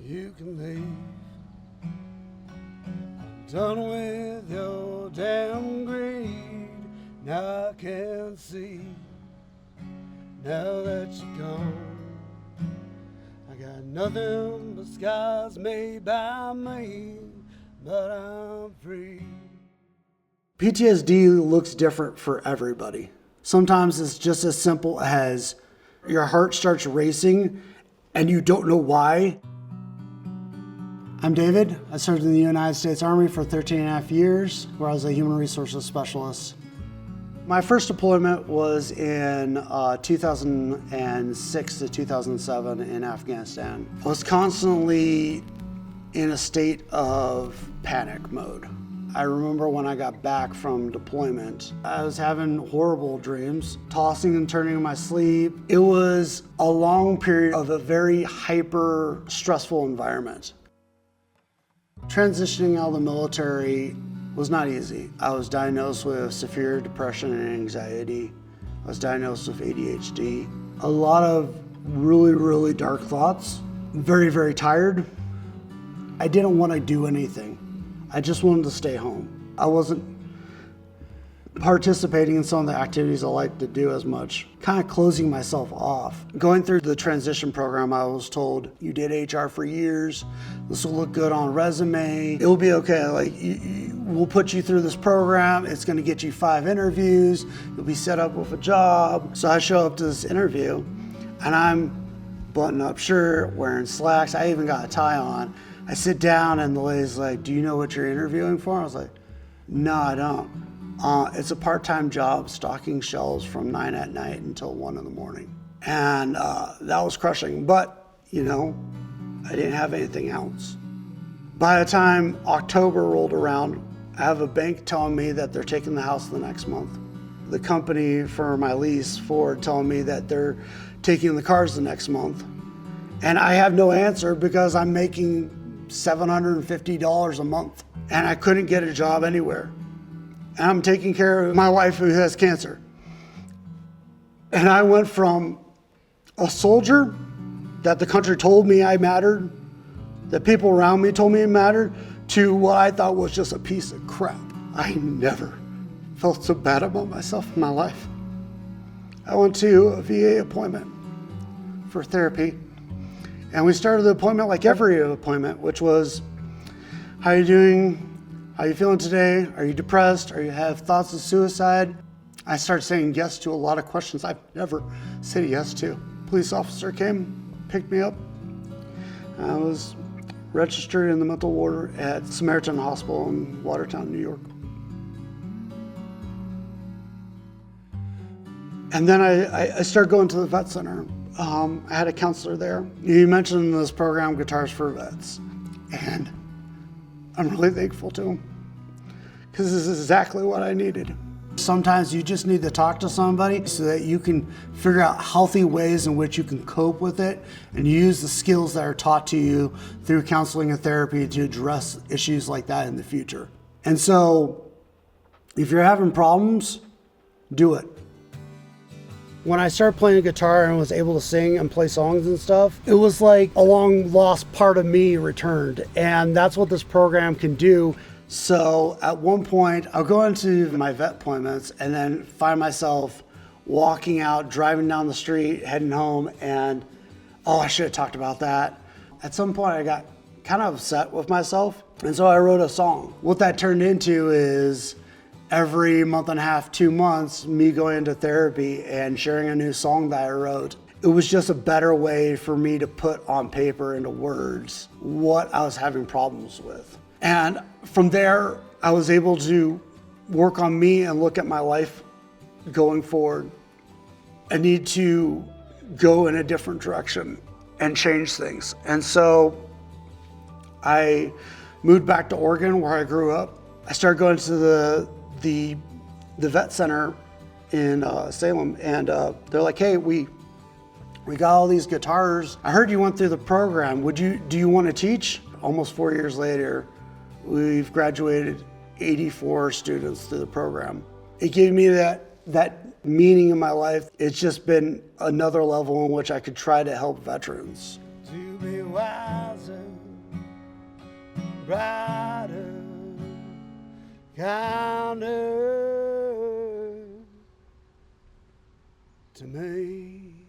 you can leave. I'm done with your damn greed. Now I can see, now that you're gone, I got nothing but skies made by me, but I'm free. PTSD looks different for everybody. Sometimes it's just as simple as your heart starts racing and you don't know why. I'm David. I served in the United States Army for 13 and a half years, where I was a human resources specialist. My first deployment was in 2006 to 2007 in Afghanistan. I was constantly in a state of panic mode. I remember when I got back from deployment, I was having horrible dreams, tossing and turning in my sleep. It was a long period of a very hyper stressful environment. Transitioning out of the military was not easy. I was diagnosed with severe depression and anxiety. I was diagnosed with ADHD. A lot of really, really dark thoughts. Very, very tired. I didn't want to do anything. I just wanted to stay home. I wasn't participating in some of the activities I like to do as much, kind of closing myself off. Going through the transition program, I was told, you did HR for years, this will look good on a resume, it will be okay, like we'll put you through this program, it's gonna get you 5 interviews, you'll be set up with a job. So I show up to this interview and I'm button up shirt, wearing slacks, I even got a tie on. I sit down and the lady's like, do you know what you're interviewing for? I was like, no, I don't. It's a part-time job stocking shelves from 9 at night until 1 in the morning. And that was crushing, but you know, I didn't have anything else. By the time October rolled around, I have a bank telling me that they're taking the house the next month. The company for my lease, Ford, telling me that they're taking the cars the next month. And I have no answer because I'm making $750 a month and I couldn't get a job anywhere. And I'm taking care of my wife who has cancer. And I went from a soldier that the country told me I mattered, that people around me told me it mattered, to what I thought was just a piece of crap. I never felt so bad about myself in my life. I went to a VA appointment for therapy. And we started the appointment like every appointment, which was, how are you doing? How are you feeling today? Are you depressed? Are you have thoughts of suicide? I started saying yes to a lot of questions I've never said yes to. Police officer came, picked me up. I was registered in the mental ward at Samaritan Hospital in Watertown, New York. And then I started going to the vet center. I had a counselor there. You mentioned in this program, Guitars for Vets. And I'm really thankful to him because this is exactly what I needed. Sometimes you just need to talk to somebody so that you can figure out healthy ways in which you can cope with it and use the skills that are taught to you through counseling and therapy to address issues like that in the future. And so if you're having problems, do it. When I started playing guitar and was able to sing and play songs and stuff, it was like a long lost part of me returned. And that's what this program can do. So at one point, I'll go into my vet appointments and then find myself walking out, driving down the street, heading home, and oh, I should have talked about that. At some point, I got kind of upset with myself. And so I wrote a song. What that turned into is every month and a half, 2 months, me going into therapy and sharing a new song that I wrote. It was just a better way for me to put on paper into words what I was having problems with. And from there, I was able to work on me and look at my life going forward. I need to go in a different direction and change things. And so I moved back to Oregon where I grew up. I started going to the vet center in Salem, and they're like, hey, we got all these guitars. I heard you went through the program. Do you want to teach? Almost 4 years later, we've graduated 84 students through the program. It gave me that meaning in my life. It's just been another level in which I could try to help veterans. To be wiser brighter, kinder to me.